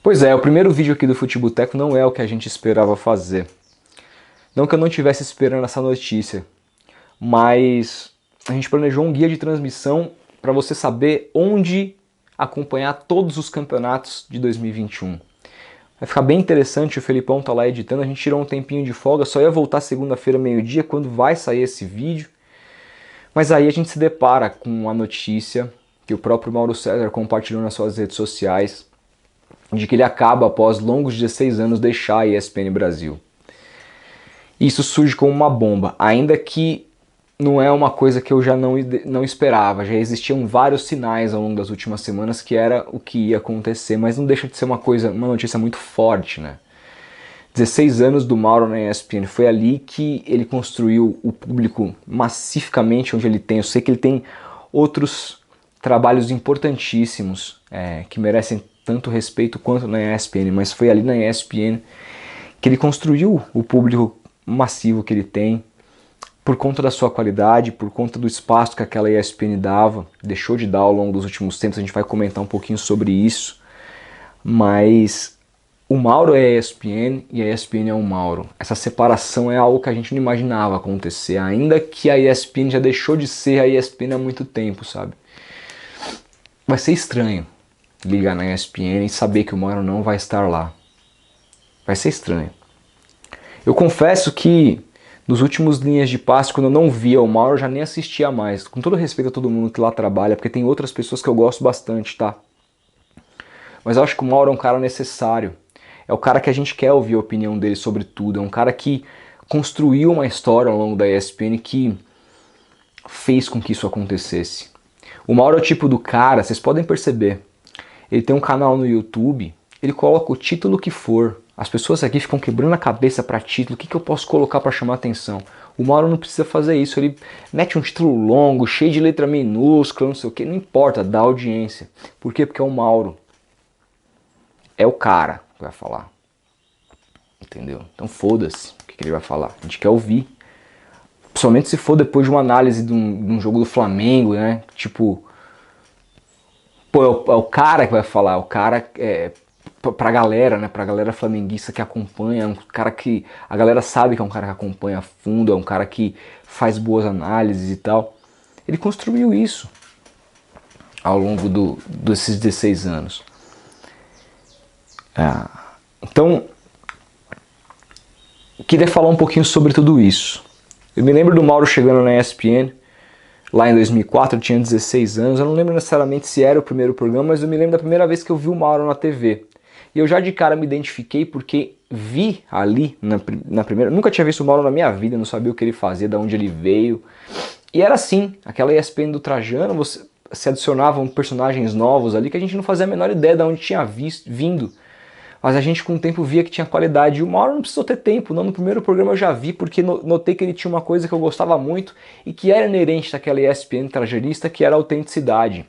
Pois é, o primeiro vídeo aqui do Futeboteco não é o que a gente esperava fazer. Não que eu não estivesse esperando essa notícia, mas a gente planejou um guia de transmissão para você saber onde acompanhar todos os campeonatos de 2021. Vai ficar bem interessante, o Felipão tá lá editando, a gente tirou um tempinho de folga, só ia voltar segunda-feira meio-dia quando vai sair esse vídeo. Mas aí a gente se depara com a notícia que o próprio Mauro César compartilhou nas suas redes sociais de que ele acaba, após longos 16 anos, deixar a ESPN Brasil. Isso surge como uma bomba, ainda que não é uma coisa que eu já não esperava. Já existiam vários sinais ao longo das últimas semanas que era o que ia acontecer, mas não deixa de ser uma notícia muito forte, né? 16 anos do Mauro na ESPN, foi ali que ele construiu o público macificamente onde ele tem. Eu sei que ele tem outros trabalhos importantíssimos que merecem tanto respeito quanto na ESPN, mas foi ali na ESPN que ele construiu o público massivo que ele tem, por conta da sua qualidade, por conta do espaço que aquela ESPN dava, deixou de dar ao longo dos últimos tempos. A gente vai comentar um pouquinho sobre isso, mas o Mauro é a ESPN e a ESPN é o Mauro. Essa separação é algo que a gente não imaginava acontecer, ainda que a ESPN já deixou de ser a ESPN há muito tempo, sabe? Vai ser estranho ligar na ESPN e saber que o Mauro não vai estar lá. Vai ser estranho. Eu confesso que nos últimos linhas de passe, quando eu não via o Mauro, eu já nem assistia mais. Com todo respeito a todo mundo que lá trabalha, porque tem outras pessoas que eu gosto bastante, tá? Mas eu acho que o Mauro é um cara necessário. É o cara que a gente quer ouvir a opinião dele sobre tudo. É um cara que construiu uma história ao longo da ESPN que fez com que isso acontecesse. O Mauro é o tipo do cara, vocês podem perceber. Ele tem um canal no YouTube, ele coloca o título que for. As pessoas aqui ficam quebrando a cabeça para título, o que eu posso colocar para chamar atenção? O Mauro não precisa fazer isso, ele mete um título longo, cheio de letra minúscula, não sei o que, não importa, dá audiência. Por quê? Porque é o Mauro. É o cara que vai falar. Entendeu? Então foda-se o que ele vai falar. A gente quer ouvir. Principalmente se for depois de uma análise de um jogo do Flamengo, né? Tipo, pô, é o cara que vai falar, o cara pra galera, né? Pra galera flamenguista que acompanha, é um cara que a galera sabe que é um cara que acompanha a fundo, é um cara que faz boas análises e tal. Ele construiu isso ao longo desses 16 anos. Então, queria falar um pouquinho sobre tudo isso. Eu me lembro do Mauro chegando na ESPN, lá em 2004, eu tinha 16 anos, eu não lembro necessariamente se era o primeiro programa, mas eu me lembro da primeira vez que eu vi o Mauro na TV. E eu já de cara me identifiquei porque vi ali na primeira... Nunca tinha visto o Mauro na minha vida, não sabia o que ele fazia, de onde ele veio. E era assim, aquela ESPN do Trajano, você se adicionavam personagens novos ali que a gente não fazia a menor ideia de onde tinha vindo. Mas a gente com o tempo via que tinha qualidade. E o Mauro não precisou ter tempo, não. No primeiro programa eu já vi, porque notei que ele tinha uma coisa que eu gostava muito e que era inerente daquela ESPN trajerista, que era a autenticidade.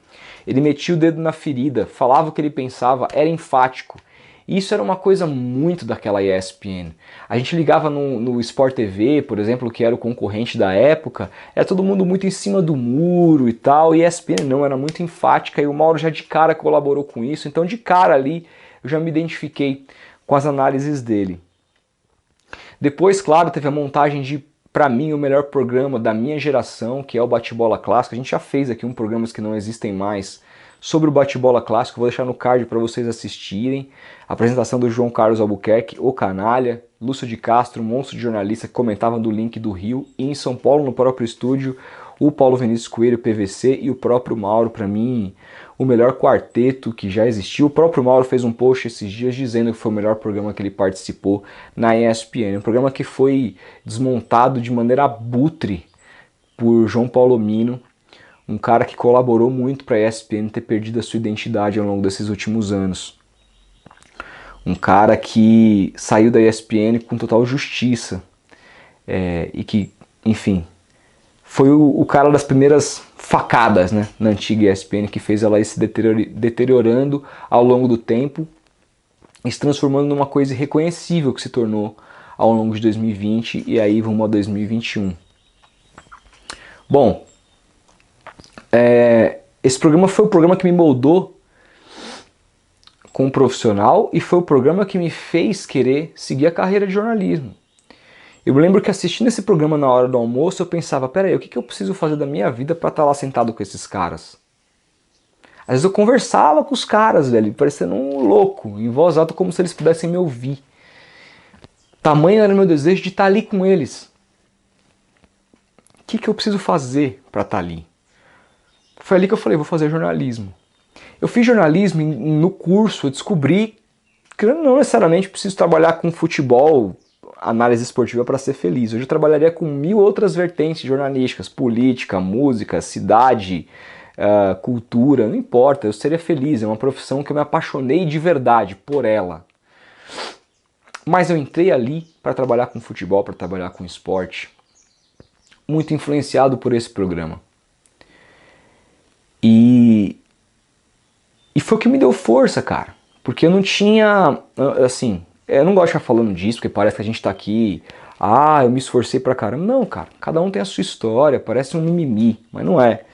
Ele metia o dedo na ferida, falava o que ele pensava, era enfático. E isso era uma coisa muito daquela ESPN. A gente ligava no Sport TV, por exemplo, que era o concorrente da época, era todo mundo muito em cima do muro e tal, e a ESPN não, era muito enfática, e o Mauro já de cara colaborou com isso, então de cara ali eu já me identifiquei com as análises dele. Depois, claro, teve a montagem de, para mim, o melhor programa da minha geração, que é o Bate-Bola Clássico. A gente já fez aqui programas que não existem mais sobre o Bate-Bola Clássico, vou deixar no card para vocês assistirem. A apresentação do João Carlos Albuquerque, o Canalha, Lúcio de Castro, um monstro de jornalista que comentava do Link do Rio, e em São Paulo, no próprio estúdio, o Paulo Vinícius Coelho, PVC, e o próprio Mauro, para mim, o melhor quarteto que já existiu. O próprio Mauro fez um post esses dias dizendo que foi o melhor programa que ele participou na ESPN. Um programa que foi desmontado de maneira abutre por João Paulo Mino, um cara que colaborou muito para a ESPN ter perdido a sua identidade ao longo desses últimos anos. Um cara que saiu da ESPN com total justiça e que, enfim, foi o cara das primeiras facadas, né, na antiga ESPN, que fez ela ir se deteriorando ao longo do tempo e se transformando numa coisa irreconhecível que se tornou ao longo de 2020 e aí rumo a 2021. Bom, esse programa foi o programa que me moldou como profissional e foi o programa que me fez querer seguir a carreira de jornalismo. Eu lembro que assistindo esse programa na hora do almoço eu pensava, peraí, o que eu preciso fazer da minha vida para estar lá sentado com esses caras? Às vezes eu conversava com os caras, velho, parecendo um louco, em voz alta como se eles pudessem me ouvir. Tamanho era o meu desejo de estar ali com eles. O que eu preciso fazer para estar ali? Foi ali que eu falei, vou fazer jornalismo. Eu fiz jornalismo no curso, eu descobri que eu não necessariamente preciso trabalhar com futebol, análise esportiva para ser feliz. Hoje eu trabalharia com 1000 outras vertentes jornalísticas, política, música, cidade, cultura, não importa, eu seria feliz, é uma profissão que eu me apaixonei de verdade por ela. Mas eu entrei ali para trabalhar com futebol, para trabalhar com esporte, muito influenciado por esse programa. E foi o que me deu força, cara. Porque eu não tinha, assim, eu não gosto de ficar falando disso, porque parece que a gente tá aqui, eu me esforcei pra caramba. Não, cara, cada um tem a sua história, parece um mimimi, mas não é.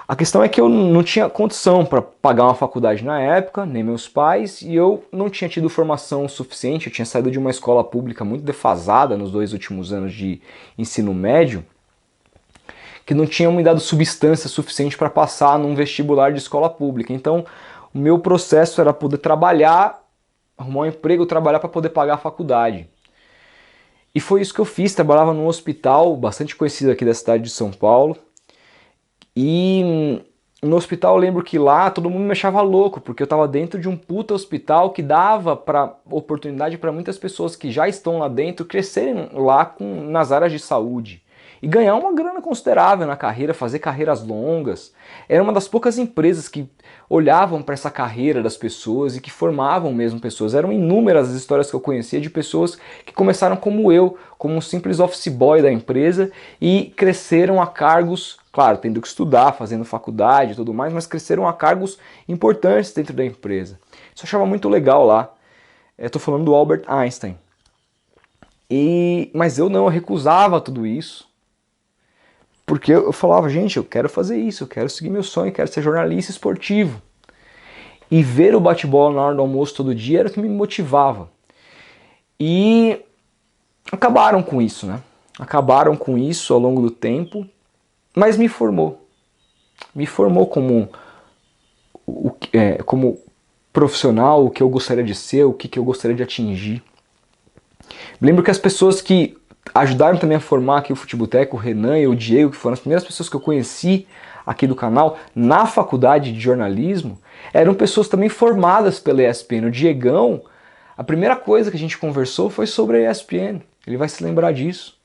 A questão é que eu não tinha condição para pagar uma faculdade na época, nem meus pais, e eu não tinha tido formação suficiente, eu tinha saído de uma escola pública muito defasada nos 2 últimos anos de ensino médio, que não tinha me dado substância suficiente para passar num vestibular de escola pública. Então, o meu processo era poder trabalhar, arrumar um emprego, trabalhar para poder pagar a faculdade. E foi isso que eu fiz, trabalhava num hospital bastante conhecido aqui da cidade de São Paulo. E no hospital eu lembro que lá todo mundo me achava louco, porque eu estava dentro de um puta hospital que dava oportunidade para muitas pessoas que já estão lá dentro crescerem lá nas áreas de saúde. E ganhar uma grana considerável na carreira, fazer carreiras longas. Era uma das poucas empresas que olhavam para essa carreira das pessoas e que formavam mesmo pessoas. Eram inúmeras as histórias que eu conhecia de pessoas que começaram como eu, como um simples office boy da empresa e cresceram a cargos, claro, tendo que estudar, fazendo faculdade e tudo mais, mas cresceram a cargos importantes dentro da empresa. Isso eu achava muito legal lá. Estou falando do Albert Einstein. Mas eu não, eu recusava tudo isso. Porque eu falava, gente, eu quero fazer isso, eu quero seguir meu sonho, eu quero ser jornalista esportivo. E ver o bate-bola na hora do almoço todo dia era o que me motivava. E acabaram com isso, né? Acabaram com isso ao longo do tempo, mas me formou. Me formou como profissional, o que eu gostaria de ser, o que eu gostaria de atingir. Lembro que as pessoas que ajudaram também a formar aqui o Futeboteco, o Renan e o Diego, que foram as primeiras pessoas que eu conheci aqui do canal, na faculdade de jornalismo, eram pessoas também formadas pela ESPN. O Diegão, a primeira coisa que a gente conversou foi sobre a ESPN. Ele vai se lembrar disso.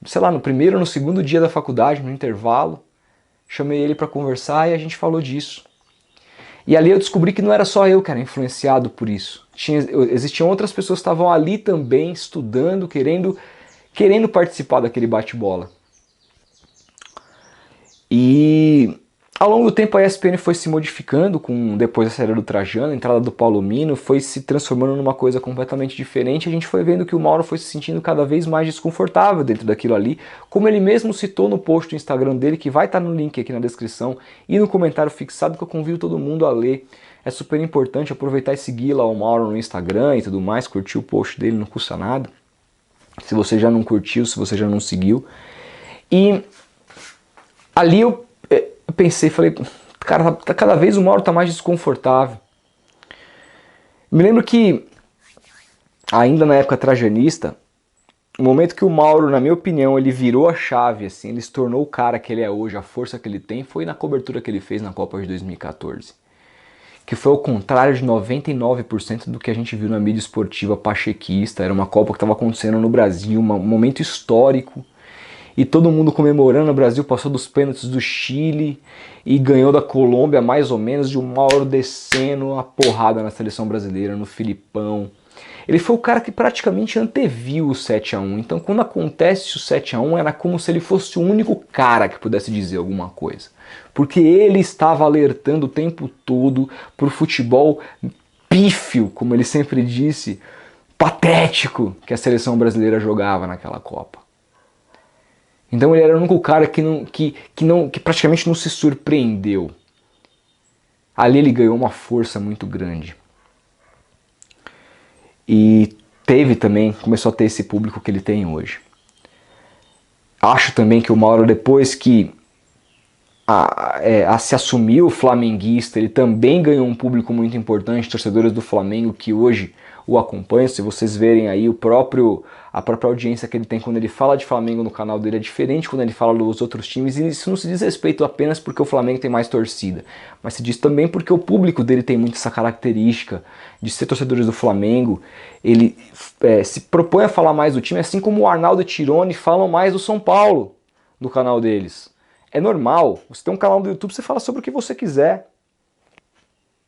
Sei lá, no primeiro ou no segundo dia da faculdade, no intervalo, chamei ele para conversar e a gente falou disso. E ali eu descobri que não era só eu que era influenciado por isso. Existiam outras pessoas que estavam ali também, estudando, querendo participar daquele bate-bola. E ao longo do tempo a ESPN foi se modificando, depois da saída do Trajano, a entrada do Paulo Mino, foi se transformando numa coisa completamente diferente. A gente foi vendo que o Mauro foi se sentindo cada vez mais desconfortável dentro daquilo ali, como ele mesmo citou no post do Instagram dele, que vai estar no link aqui na descrição e no comentário fixado, que eu convido todo mundo a ler. É super importante aproveitar e seguir lá o Mauro no Instagram e tudo mais, curtir o post dele, não custa nada. Se você já não curtiu, se você já não seguiu. E ali eu pensei, falei, cara, cada vez o Mauro tá mais desconfortável. Me lembro que, ainda na época trajanista, o momento que o Mauro, na minha opinião, ele virou a chave, assim, ele se tornou o cara que ele é hoje, a força que ele tem, foi na cobertura que ele fez na Copa de 2014. Que foi ao contrário de 99% do que a gente viu na mídia esportiva pachequista. Era uma Copa que estava acontecendo no Brasil, um momento histórico, e todo mundo comemorando. O Brasil passou dos pênaltis do Chile e ganhou da Colômbia mais ou menos, de um Mauro descendo uma porrada na seleção brasileira, no Filipão. Ele foi o cara que praticamente anteviu o 7-1, então quando acontece o 7-1 era como se ele fosse o único cara que pudesse dizer alguma coisa. Porque ele estava alertando o tempo todo pro futebol pífio, como ele sempre disse, patético que a seleção brasileira jogava naquela Copa. Então ele era o único cara que praticamente não se surpreendeu. Ali ele ganhou uma força muito grande. e teve também, começou a ter esse público que ele tem hoje. Acho também que o Mauro, depois que se assumiu flamenguista, ele também ganhou um público muito importante, torcedores do Flamengo que hoje o acompanham. Se vocês verem aí a própria audiência que ele tem quando ele fala de Flamengo no canal dele é diferente quando ele fala dos outros times, e isso não se diz respeito apenas porque o Flamengo tem mais torcida, mas se diz também porque o público dele tem muito essa característica de ser torcedores do Flamengo. Ele se propõe a falar mais do time, assim como o Arnaldo e Tirone falam mais do São Paulo no canal deles. É normal, você tem um canal do YouTube, você fala sobre o que você quiser,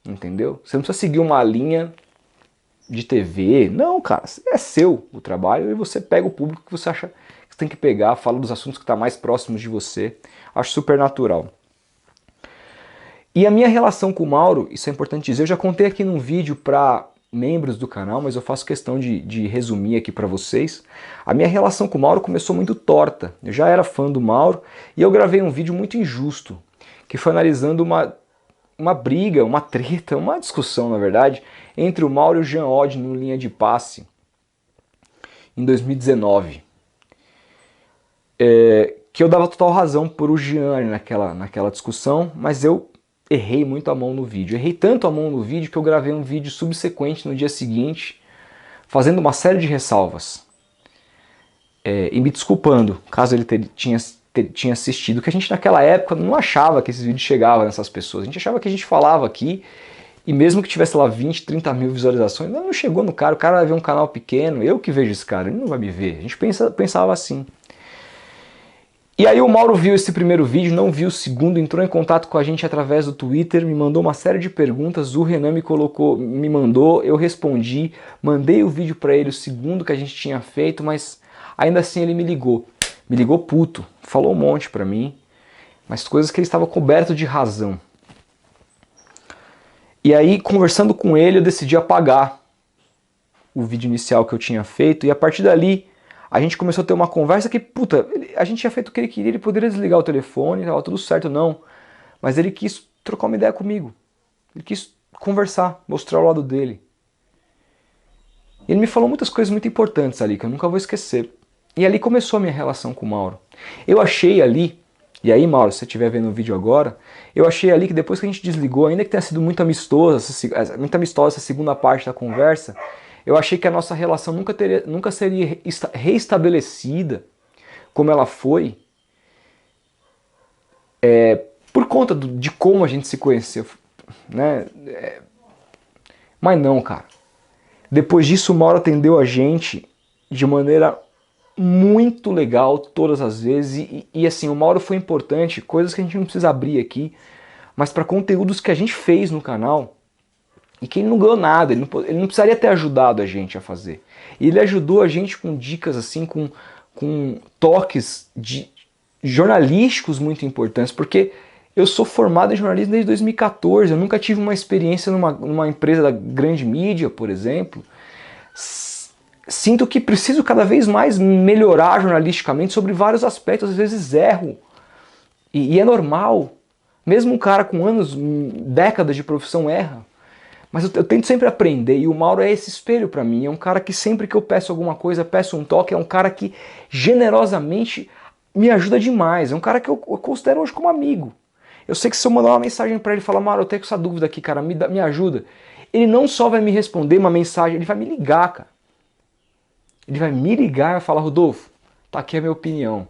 entendeu? Você não precisa seguir uma linha de TV, não, cara, é seu o trabalho e você pega o público que você acha que você tem que pegar, fala dos assuntos que estão mais próximos de você, acho super natural. E a minha relação com o Mauro, isso é importante dizer, eu já contei aqui num vídeo para membros do canal, mas eu faço questão de resumir aqui para vocês. A minha relação com o Mauro começou muito torta. Eu já era fã do Mauro e eu gravei um vídeo muito injusto, que foi analisando uma briga, uma treta, uma discussão, na verdade, entre o Mauro e o Jean Oddi no linha de passe em 2019. Que eu dava total razão por o Jean naquela discussão, mas eu errei muito a mão no vídeo. Errei tanto a mão no vídeo que eu gravei um vídeo subsequente no dia seguinte, fazendo uma série de ressalvas. E me desculpando, caso ele tinha assistido, que a gente naquela época não achava que esses vídeos chegavam nessas pessoas. A gente achava que a gente falava aqui, e mesmo que tivesse lá 20, 30 mil visualizações, não chegou no cara, o cara vai ver um canal pequeno, eu que vejo esse cara, ele não vai me ver. A gente pensava assim. E aí o Mauro viu esse primeiro vídeo, não viu o segundo, entrou em contato com a gente através do Twitter, me mandou uma série de perguntas, o Renan me mandou, eu respondi, mandei o vídeo para ele, o segundo que a gente tinha feito, mas ainda assim ele me ligou puto, falou um monte pra mim, mas coisas que ele estava coberto de razão. E aí, conversando com ele, eu decidi apagar o vídeo inicial que eu tinha feito, e a partir dali a gente começou a ter uma conversa que, puta, a gente tinha feito o que ele queria, ele poderia desligar o telefone, tava tudo certo, não. Mas ele quis trocar uma ideia comigo. Ele quis conversar, mostrar o lado dele. E ele me falou muitas coisas muito importantes ali, que eu nunca vou esquecer. E ali começou a minha relação com o Mauro. Eu achei ali, e aí, Mauro, se você estiver vendo o vídeo agora, eu achei ali que depois que a gente desligou, ainda que tenha sido muito amistosa essa segunda parte da conversa, eu achei que a nossa relação nunca seria reestabelecida como ela foi, por conta de como a gente se conheceu, né? Mas não, cara. Depois disso, o Mauro atendeu a gente de maneira muito legal todas as vezes, e assim, o Mauro foi importante, coisas que a gente não precisa abrir aqui, mas para conteúdos que a gente fez no canal, e que ele não ganhou nada, ele não precisaria ter ajudado a gente a fazer. E ele ajudou a gente com dicas assim, com toques jornalísticos muito importantes, porque eu sou formado em jornalismo desde 2014, eu nunca tive uma experiência numa empresa da grande mídia, por exemplo. Sinto que preciso cada vez mais melhorar jornalisticamente sobre vários aspectos, às vezes erro, e é normal. Mesmo um cara com anos, décadas de profissão erra. Mas eu tento sempre aprender, e o Mauro é esse espelho para mim. É um cara que sempre que eu peço alguma coisa, peço um toque, é um cara que generosamente me ajuda demais. É um cara que eu considero hoje como amigo. Eu sei que se eu mandar uma mensagem para ele e falar, Mauro, eu tenho essa dúvida aqui, cara, me ajuda. Ele não só vai me responder uma mensagem, ele vai me ligar, cara. Ele vai me ligar e vai falar, Rodolfo, tá aqui a minha opinião.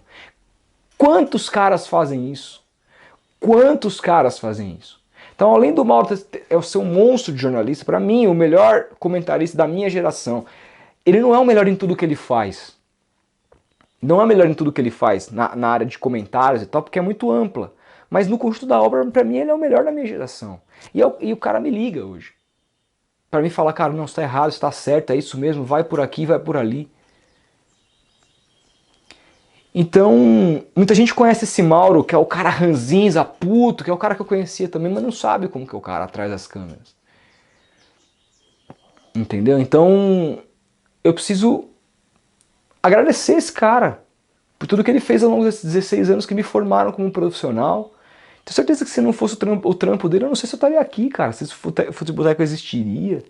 Quantos caras fazem isso? Quantos caras fazem isso? Então, além do Mauro ser um monstro de jornalista, para mim, o melhor comentarista da minha geração, ele não é o melhor em tudo que ele faz. Não é o melhor em tudo que ele faz na área de comentários e tal, porque é muito ampla. Mas no conjunto da obra, para mim, ele é o melhor da minha geração. E o cara me liga hoje. Para mim falar, cara, não, está errado, está certo, é isso mesmo, vai por aqui, vai por ali. Então, muita gente conhece esse Mauro, que é o cara ranzinza, puto, que é o cara que eu conhecia também, mas não sabe como que é o cara atrás das câmeras. Entendeu? Então, eu preciso agradecer esse cara por tudo que ele fez ao longo desses 16 anos que me formaram como profissional. Tenho certeza que se não fosse o trampo dele, eu não sei se eu estaria aqui, cara, se esse Futeboteco existiria.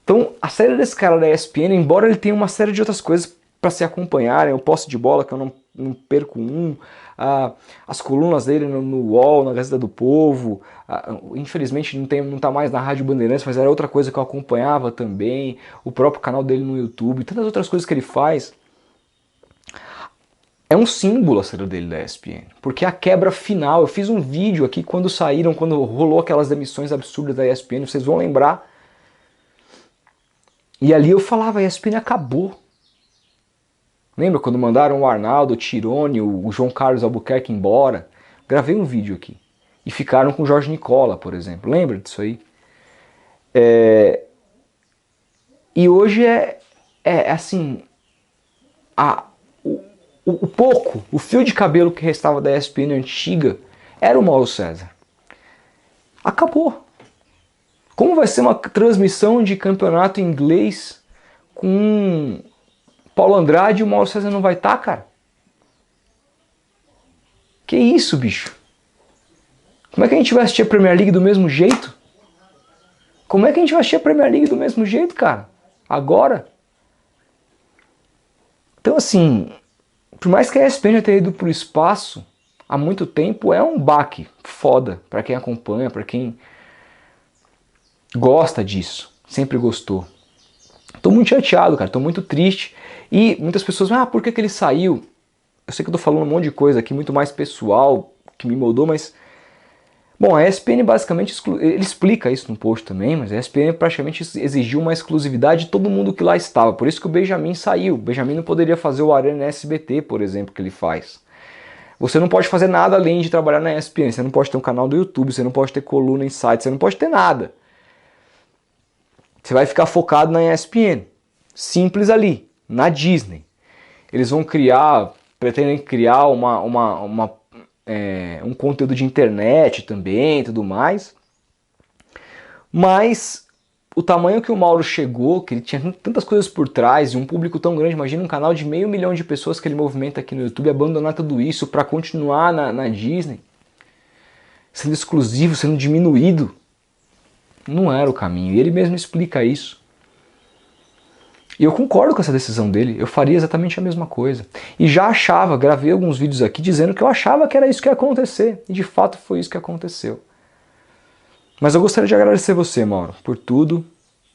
Então, a série desse cara da ESPN, embora ele tenha uma série de outras coisas para se acompanharem, o posse de bola, que eu não perco as colunas dele no UOL, na Gazeta do Povo, infelizmente não tá mais na Rádio Bandeirantes, mas era outra coisa que eu acompanhava também, o próprio canal dele no YouTube, tantas outras coisas que ele faz. É um símbolo a série dele da ESPN, porque a quebra final, eu fiz um vídeo aqui quando rolou aquelas demissões absurdas da ESPN, vocês vão lembrar. E ali eu falava, a ESPN acabou. Lembra quando mandaram o Arnaldo, o Tirone, o João Carlos Albuquerque embora? Gravei um vídeo aqui. E ficaram com o Jorge Nicola, por exemplo. Lembra disso aí? E hoje assim, o fio de cabelo que restava da ESPN antiga era o Mauro César. Acabou. Como vai ser uma transmissão de campeonato inglês com Paulo Andrade e o Mauro César não vai estar, cara? Que isso, bicho? Como é que a gente vai assistir a Premier League do mesmo jeito? Como é que a gente vai assistir a Premier League do mesmo jeito, cara? Agora? Então, assim, por mais que a ESPN já tenha ido pro espaço há muito tempo, é um baque foda pra quem acompanha, pra quem gosta disso, sempre gostou. Tô muito chateado, cara, tô muito triste. E muitas pessoas, por que ele saiu? Eu sei que eu tô falando um monte de coisa aqui, muito mais pessoal, que me moldou, mas... Bom, a ESPN basicamente, ele explica isso no post também, mas a ESPN praticamente exigiu uma exclusividade de todo mundo que lá estava. Por isso que o Benjamin saiu. O Benjamin não poderia fazer o Arena SBT, por exemplo, que ele faz. Você não pode fazer nada além de trabalhar na ESPN. Você não pode ter um canal do YouTube, você não pode ter coluna em site, você não pode ter nada. Você vai ficar focado na ESPN. Simples ali, na Disney. Eles vão pretendem criar um conteúdo de internet também, tudo mais. Mas o tamanho que o Mauro chegou, que ele tinha tantas coisas por trás e um público tão grande, imagina um canal de 500 mil de pessoas que ele movimenta aqui no YouTube, abandonar tudo isso para continuar na Disney, sendo exclusivo, sendo diminuído. Não era o caminho, e ele mesmo explica isso. E eu concordo com essa decisão dele, eu faria exatamente a mesma coisa. E já gravei alguns vídeos aqui dizendo que eu achava que era isso que ia acontecer, e de fato foi isso que aconteceu. Mas eu gostaria de agradecer você, Mauro, por tudo.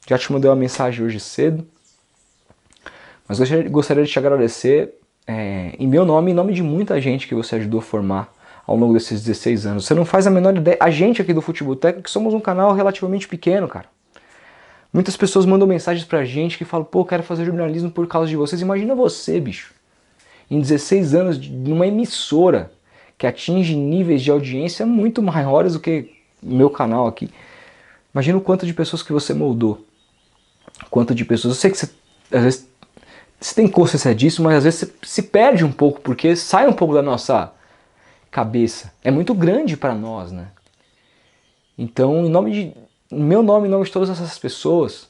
Já te mandei uma mensagem hoje cedo. Mas gostaria de te agradecer em meu nome e em nome de muita gente que você ajudou a formar ao longo desses 16 anos. Você não faz a menor ideia. A gente aqui do Futeboteco, que somos um canal relativamente pequeno, cara. Muitas pessoas mandam mensagens pra gente que falam, pô, quero fazer jornalismo por causa de vocês. Imagina você, bicho, em 16 anos, numa emissora que atinge níveis de audiência muito maiores do que o meu canal aqui. Imagina o quanto de pessoas que você moldou. Quanto de pessoas... Eu sei que você, às vezes, você tem consciência disso, mas às vezes você se perde um pouco, porque sai um pouco da nossa cabeça. É muito grande para nós, né? Então, em meu nome e em nome de todas essas pessoas,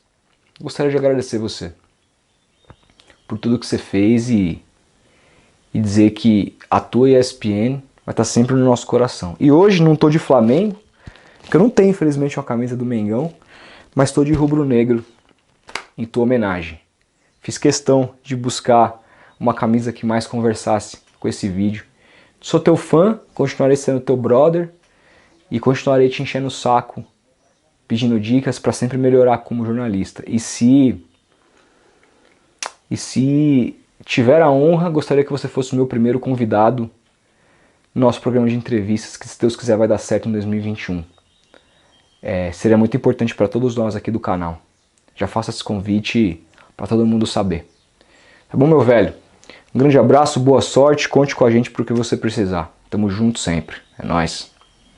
gostaria de agradecer você por tudo que você fez e dizer que a tua ESPN vai estar sempre no nosso coração. E hoje não estou de Flamengo, porque eu não tenho, infelizmente, uma camisa do Mengão, mas estou de rubro-negro em tua homenagem. Fiz questão de buscar uma camisa que mais conversasse com esse vídeo. Sou teu fã, continuarei sendo teu brother e continuarei te enchendo o saco, pedindo dicas para sempre melhorar como jornalista. E se tiver a honra, gostaria que você fosse o meu primeiro convidado no nosso programa de entrevistas, que se Deus quiser vai dar certo em 2021. Seria muito importante para todos nós aqui do canal. Já faço esse convite para todo mundo saber. Tá bom, meu velho? Um grande abraço, boa sorte, conte com a gente pro que você precisar. Tamo junto sempre. É nóis.